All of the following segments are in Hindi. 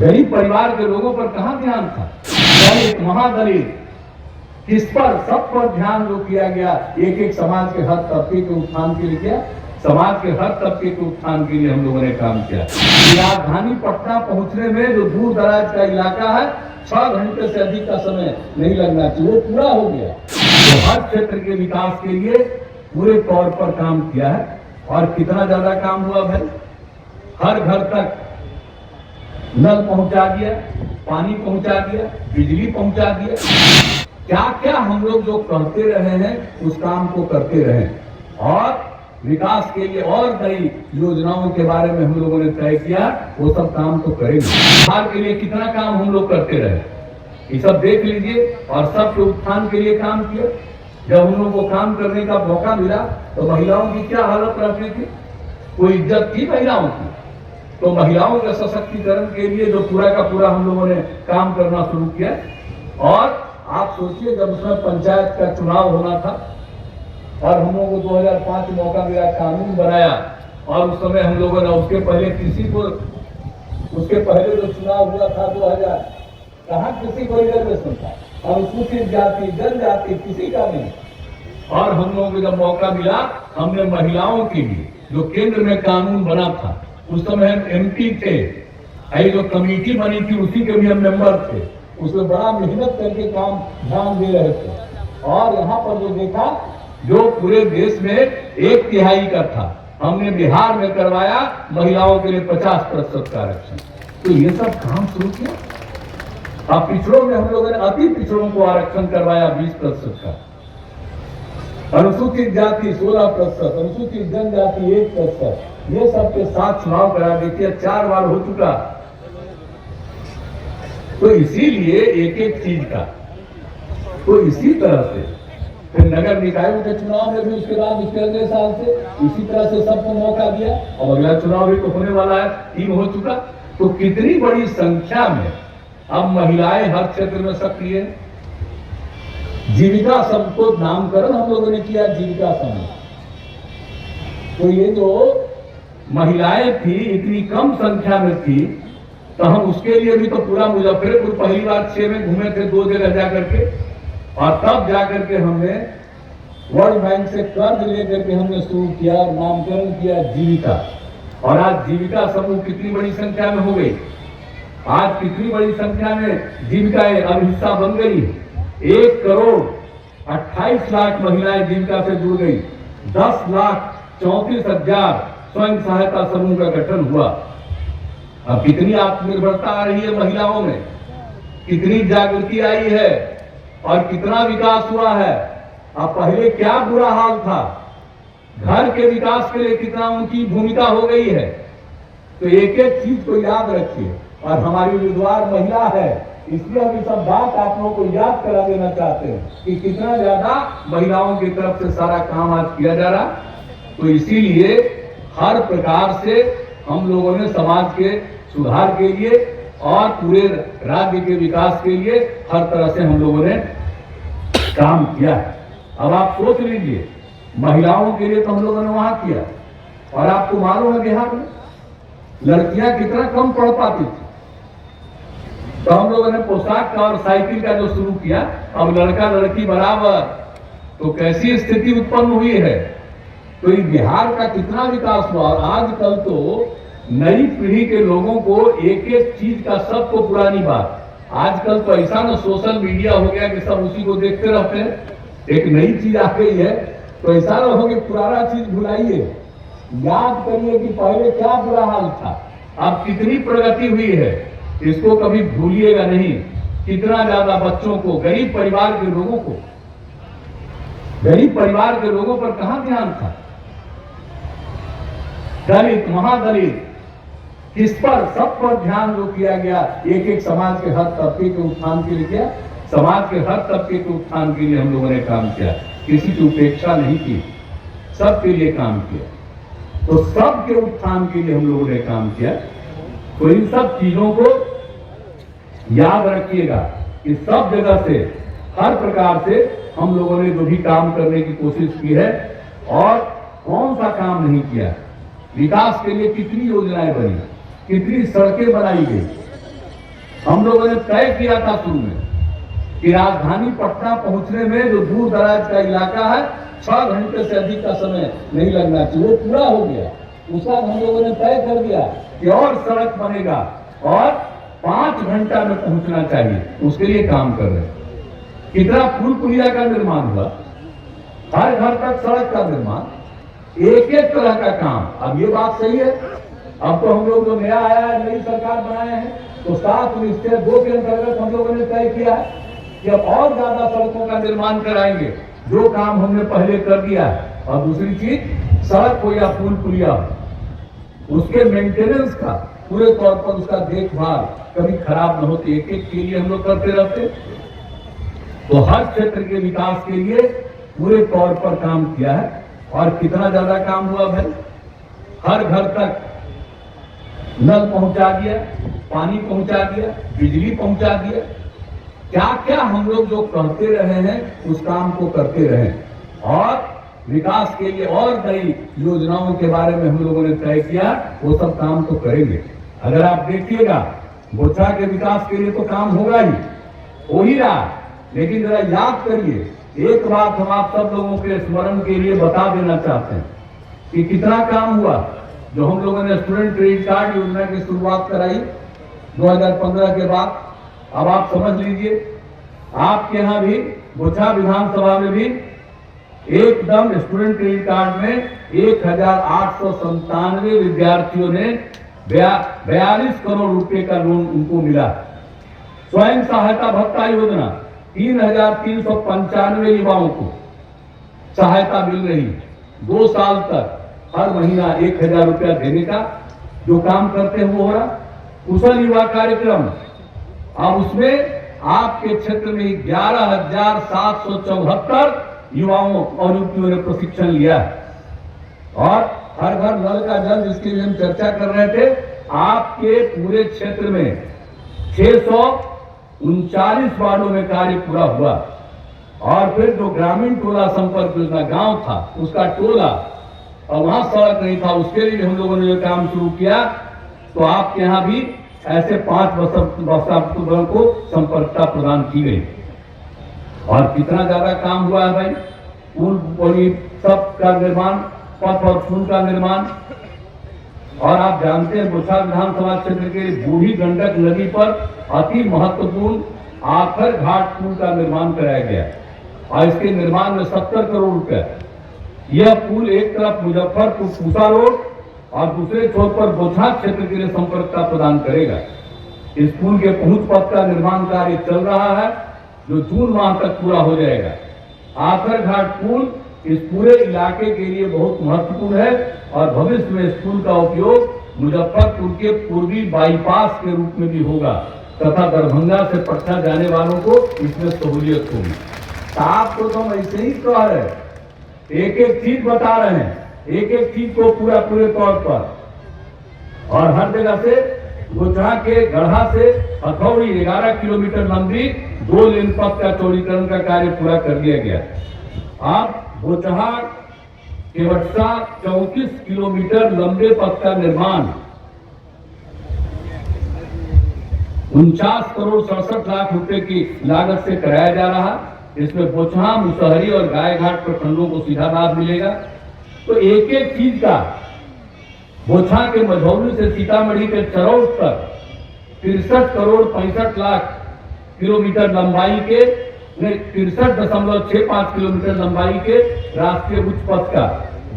गरीब परिवार के लोगों पर कहां ध्यान था? दलित, महादलित, किस पर? सब पर ध्यान जो किया गया, एक एक समाज के हर तबके के उत्थान के लिए किया। समाज के हर तबके के उत्थान के लिए हम लोगों ने काम किया। राजधानी पटना पहुंचने में जो दूर दराज का इलाका है, 6 घंटे से अधिक का समय नहीं लगना चाहिए, वो पूरा हो गया। तो हर क्षेत्र के विकास के लिए पूरे तौर पर काम किया है। और कितना ज्यादा काम हुआ भाई, हर घर तक नल पहुंचा दिया, पानी पहुंचा दिया, बिजली पहुंचा दिया। क्या क्या हम लोग जो करते रहे हैं उस काम को करते रहे, और विकास के लिए और नई योजनाओं के बारे में हम लोगों ने तय किया, वो सब काम तो करेंगे। बिहार के लिए कितना काम हम लोग करते रहे, ये सब देख लीजिए। और सबके उत्थान के लिए काम किया। जब हम लोगों को काम करने का मौका मिला तो महिलाओं की क्या हालत रहती थी, कोई इज्जत थी महिलाओं की? तो महिलाओं के सशक्तिकरण के लिए जो पूरा का पूरा हम लोगों ने काम करना शुरू किया। और आप सोचिए, जब उसमें पंचायत का चुनाव होना था और हम लोगों को 2005 में मौका मिला, कानून बनाया, और उस समय हम लोगों ने उसके पहले जो चुनाव हुआ था 2000, कहाँ किसी को रिजर्वेशन था, और अनुसूचित जाति, जनजाति किसी का नहीं। और हम लोगों को जब मौका मिला, हमने महिलाओं के लिए जो केंद्र में कानून बना था, उस समय हम MP थे, जो कमेटी बनी थी उसी के भी हम मेंबर थे, उसमें बड़ा मेहनत करके काम ध्यान दे रहे थे। और यहाँ पर जो देखा, जो पूरे देश में 1/3 का था, हमने बिहार में करवाया महिलाओं के लिए 50% का आरक्षण। तो ये सब काम शुरू किया। अब पिछड़ों में हम लोगों ने अति पिछड़ों को आरक्षण करवाया 20% का, अनुसूचित जाति 16%, अनुसूचित जनजाति 1%। ये सबके साथ चुनाव करा देखिए, 4 बार हो चुका। तो इसीलिए एक एक चीज का, तो इसी तरह से फिर नगर निकायों के चुनाव में भी उसके बाद उसके अगले साल से इसी तरह से सबको मौका दिया। और अगला चुनाव भी तो होने वाला है, 3 हो चुका। तो कितनी बड़ी संख्या में अब महिलाएं हर क्षेत्र में सक्रिय है। जीविका समूह को नामकरण हम लोगों ने किया, जीविका समूह। तो ये जो महिलाएं थी, इतनी कम संख्या में थी, तो हम उसके लिए भी तो पूरा मुजफ्फरपुर पहली बार 6 में घूमे थे, 2 जगह जाकर के। और तब जाकर के हमने वर्ल्ड बैंक से कर्ज लेकर के हमने शुरू किया और नामकरण किया जीविका। और आज जीविका समूह कितनी बड़ी संख्या में हो गई, आज कितनी बड़ी संख्या में जीविकाएं अब हिस्सा बन गई। 1,28,00,000 महिलाएं जीविका से जुड़ गई। 10,34,000 स्वयं सहायता समूह का गठन हुआ। अब कितनी आत्मनिर्भरता आ रही है महिलाओं में, कितनी जागृति आई है और कितना विकास हुआ है। अब पहले क्या बुरा हाल था, घर के विकास के लिए कितना उनकी भूमिका हो गई है। तो एक एक चीज को याद रखिए। और हमारी उम्मीदवार महिला है, इसलिए हम ये सब बात आप लोगों को याद करा देना चाहते हैं कि कितना ज्यादा महिलाओं की तरफ से सारा काम आज किया जा रहा। तो इसीलिए हर प्रकार से हम लोगों ने समाज के सुधार के लिए और पूरे राज्य के विकास के लिए हर तरह से हम लोगों ने काम किया है। अब आप सोच लीजिए, महिलाओं के लिए तो हम लोगों ने वहां किया, और आपको मालूम है बिहार में लड़कियां कितना कम पढ़ पाती थी। तो हम लोगों ने पोशाक का और साइकिल का जो शुरू किया, अब लड़का लड़की बराबर। तो कैसी स्थिति उत्पन्न हुई है। तो ये बिहार का कितना विकास हुआ। और आजकल तो नई पीढ़ी के लोगों को एक एक चीज का, सबको पुरानी बात, आजकल तो ऐसा ना सोशल मीडिया हो गया कि सब उसी को देखते रहते हैं। एक नई चीज आ गई है, तो ऐसा ना हो कि पुराना चीज भुलाइए, याद करिए कि पहले क्या बुरा हाल था, अब कितनी प्रगति हुई है, इसको कभी भूलिएगा नहीं। कितना ज्यादा बच्चों को, गरीब परिवार के लोगों को, गरीब परिवार के लोगों पर कहां ध्यान था। दलित, महादलित, किस पर? सब पर ध्यान जो किया गया, एक एक समाज के हर तबके के उत्थान के लिए किया। समाज के हर तबके के उत्थान के लिए हम लोगों ने काम किया, किसी की उपेक्षा नहीं की, सबके लिए काम किया। तो सबके उत्थान के लिए हम लोगों ने काम किया। तो इन सब चीजों को याद रखिएगा कि सब जगह से, हर प्रकार से हम लोगों ने जो भी काम करने की कोशिश की है, और कौन सा काम नहीं किया। विकास के लिए कितनी योजनाएं बनी, कितनी सड़कें बनाई गई, हम लोगों ने तय किया था शुरू में कि राजधानी पटना पहुंचने में जो दूर दराज का इलाका है 6 घंटे से अधिक का समय नहीं लगना चाहिए, वो पूरा हो गया। उसका हम लोगों ने तय कर दिया कि और सड़क बनेगा और 5 घंटा में पहुंचना चाहिए, उसके लिए काम कर रहे हैं। कितना पुल पुलिया का निर्माण हुआ, हर घर तक सड़क का निर्माण, एक एक तरह का काम। अब ये बात सही है, अब तो हम लोग जो नया आया है, नई सरकार बनाए हैं, तो 7 निश्चय 2 के अंतर्गत हम लोगों ने तय किया है कि अब और ज्यादा सड़कों का निर्माण कराएंगे, जो काम हमने पहले कर दिया है। और दूसरी चीज, सड़क हो या पुल पुलिया हो, उसके मेंटेनेंस का पूरे तौर पर उसका देखभाल कभी खराब न होती, एक एक के लिए हम लोग करते रहते। तो हर क्षेत्र के विकास के लिए पूरे तौर पर काम किया है। और कितना ज्यादा काम हुआ भाई, हर घर तक नल पहुंचा दिया, पानी पहुंचा दिया, बिजली पहुंचा दिया। क्या क्या हम लोग जो कहते रहे हैं उस काम को करते रहे, और विकास के लिए और नई योजनाओं के बारे में हम लोगों ने तय किया, वो सब काम तो करेंगे। अगर आप देखिएगा, बोचा के विकास के लिए तो काम होगा ही, हो ही रहा। लेकिन जरा याद करिए, एक बात हम आप सब लोगों के स्मरण के लिए बता देना चाहते हैं कि कितना काम हुआ। जो हम लोगों ने स्टूडेंट क्रेडिट कार्ड योजना की शुरुआत कराई 2015 के बाद, अब आप समझ लीजिए, आपके यहां भी बोचा विधानसभा में भी एकदम स्टूडेंट क्रेडिट कार्ड में 1897 विद्यार्थियों ने 42 करोड़ रुपए का लोन उनको मिला। स्वयं सहायता भत्ता योजना 3395 युवाओं को सहायता मिल रही, 2 साल तक हर महीना 1000 रुपया देने का जो काम करते हैं वो हो रहा। कुशल युवा कार्यक्रम, अब उसमें आपके क्षेत्र में 11,774 युवाओं और युवतियों ने प्रशिक्षण लिया है। और हर घर नल का जल, जिसकी भी हम चर्चा कर रहे थे, आपके पूरे क्षेत्र में 639 वार्डों में कार्य पूरा हुआ। और फिर जो ग्रामीण टोला संपर्क योजना गांव था, उसका टोला, और वहां सड़क नहीं था, उसके लिए हम लोगों ने जो काम शुरू किया, तो आपके यहां भी ऐसे 5 बसों को संपर्कता प्रदान की गई। और कितना ज्यादा काम हुआ है भाई, पुल पुली सब का निर्माण, पथ और पुल का निर्माण। और आप जानते हैं, बोचा विधानसभा क्षेत्र के बूढ़ी गंडक नदी पर अति महत्वपूर्ण आखर घाट पुल का निर्माण कराया गया, और इसके निर्माण में 70 करोड़ रुपए। यह पुल एक तरफ मुजफ्फरपुर पूसा रोड और दूसरे छोर पर बोचा क्षेत्र के लिए संपर्कता प्रदान करेगा। इस पुल के पहुंच पथ का निर्माण कार्य चल रहा है, जो जून माह तक पूरा हो जाएगा। आखर घाट पुल इस पूरे इलाके के लिए बहुत महत्वपूर्ण है, और भविष्य में इस पुल का उपयोग मुजफ्फरपुर के पूर्वी बाईपास के रूप में भी होगा, तथा दरभंगा से पटना जाने वालों को इसमें सहूलियत होगी। आपको तो हम ऐसे ही कह रहे हैं, एक एक चीज बता रहे हैं, एक एक चीज को पूरे तौर पर। और हर जगह से बोचा के गढ़ा से हथौड़ी 11 किलोमीटर लंबी 2 लेन पथ का चौड़ीकरण का कार्य पूरा कर दिया गया। अब बोचहा केवटसा 34 किलोमीटर लंबे पथ का निर्माण 49 करोड़ 67 लाख रुपए की लागत से कराया जा रहा। इसमें बोचहा, मुसहरी और गायघाट प्रखंडों को सीधा लाभ मिलेगा। तो एक एक चीज का, बोचहा के मझौली से सीतामढ़ी के चरौट तक 63 करोड़ 65 लाख किलोमीटर लंबाई के 63.65 किलोमीटर लंबाई के राष्ट्रीय उच्च पथ का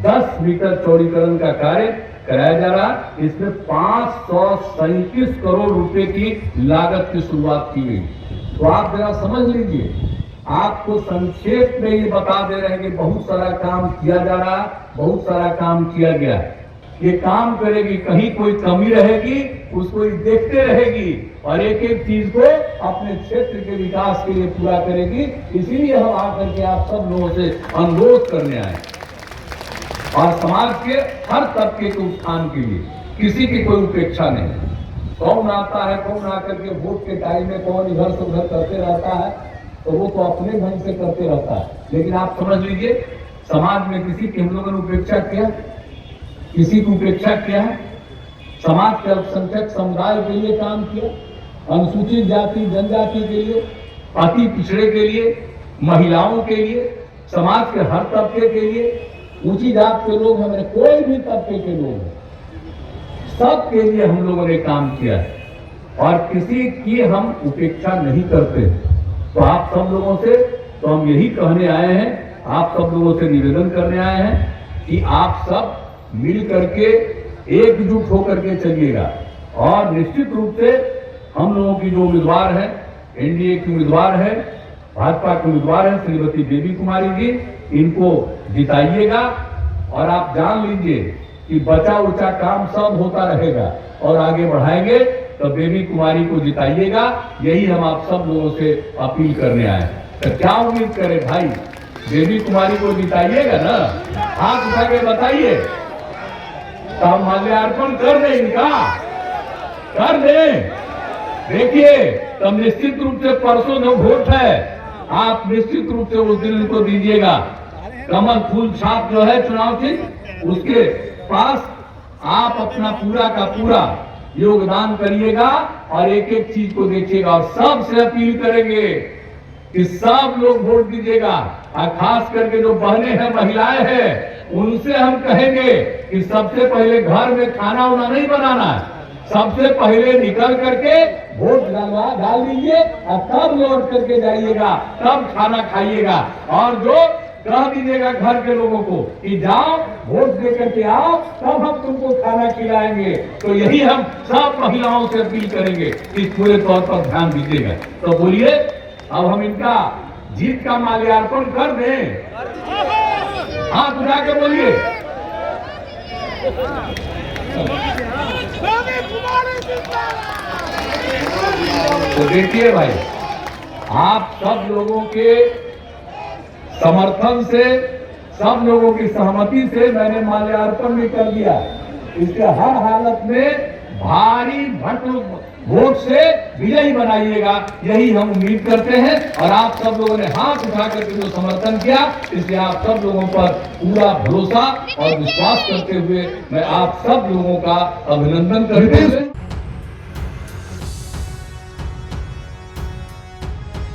10 मीटर चौड़ीकरण का कार्य कराया जा रहा। इसमें 537 करोड़ रुपए की लागत की शुरुआत की गई। तो आप जरा समझ लीजिए, आपको संक्षेप में ये बता दे रहे हैं कि बहुत सारा काम किया जा रहा है, बहुत सारा काम किया गया है। ये काम करेगी, कहीं कोई कमी रहेगी उसको देखते रहेगी, और एक एक चीज को अपने क्षेत्र के विकास के लिए पूरा करेगी। इसीलिए हम आकर के आप सब लोगों से अनुरोध करने आए, और समाज के हर तबके के उत्थान के लिए किसी की कोई उपेक्षा नहीं। कौन आता है, कौन आकर के वोट के टाइम में कौन इधर से उधर करते रहता है, तो वो तो अपने ढंग से करते रहता है। लेकिन आप समझ लीजिए, समाज में किसी की हम लोगों ने उपेक्षा किया, किसी की उपेक्षा किया है? समाज के अल्पसंख्यक समुदाय के लिए काम किया, अनुसूचित जाति जनजाति के लिए, अति पिछड़े के लिए, महिलाओं के लिए, समाज के हर तबके के लिए, ऊंची जात के लोग हैं, कोई भी तबके के लोग हैं, सबके लिए हम लोगों ने काम किया है और किसी की हम उपेक्षा नहीं करते। तो आप सब लोगों से तो हम यही कहने आए हैं, आप सब लोगों से निवेदन करने आए हैं कि आप सब मिल करके एकजुट होकर के चलिएगा और निश्चित रूप से हम लोगों की जो उम्मीदवार है, एनडीए की उम्मीदवार है, भाजपा की उम्मीदवार है श्रीमती बेबी कुमारी जी, इनको जिताइएगा और आप जान लीजिए कि बचा उचा काम सब होता रहेगा और आगे बढ़ाएंगे। तो बेबी कुमारी को जिताइएगा, यही हम आप सब लोगों से अपील करने आए। तो क्या उम्मीद करें भाई, बेबी कुमारी को जिताइएगा ना? हाथ उठा के बताइए। तो हम माल्यार्पण कर दें, इनका कर दें। देखिए, तब निश्चित रूप से परसों जो वोट है, आप निश्चित रूप से उस दिन उनको दीजिएगा। कमल फूल छाप जो है चुनाव चिन्ह, उसके पास आप अपना पूरा का पूरा योगदान करिएगा और एक एक चीज को देखिएगा और सबसे अपील करेंगे कि सब लोग वोट दीजिएगा और खास करके जो बहनें हैं, महिलाएं हैं, उनसे हम कहेंगे कि सबसे पहले घर में खाना वाना नहीं बनाना है, सबसे पहले निकल करके वोट डाल दीजिए और तब लौट करके जाइएगा, तब खाना खाइएगा और जो कह दीजिएगा घर के लोगों को कि जाओ वोट दे करके आओ, तब हम तुमको खाना खिलाएंगे। तो यही हम सब महिलाओं से अपील करेंगे कि पूरे तौर पर ध्यान दीजिएगा। तो बोलिए, अब हम इनका जीत का माल्यार्पण कर दें। हाथ उठा के बोलिए। तो देखिए भाई, आप सब लोगों के समर्थन से, सब लोगों की सहमति से मैंने माल्यार्पण भी कर दिया। इसके हर हालत में भारी भट वोट से विजयी बनाइएगा, यही हम उम्मीद करते हैं। और आप सब लोगों ने हाथ उठा करके जो समर्थन किया, इसलिए आप सब लोगों पर पूरा भरोसा और विश्वास करते हुए मैं आप सब लोगों का अभिनंदन करते हुए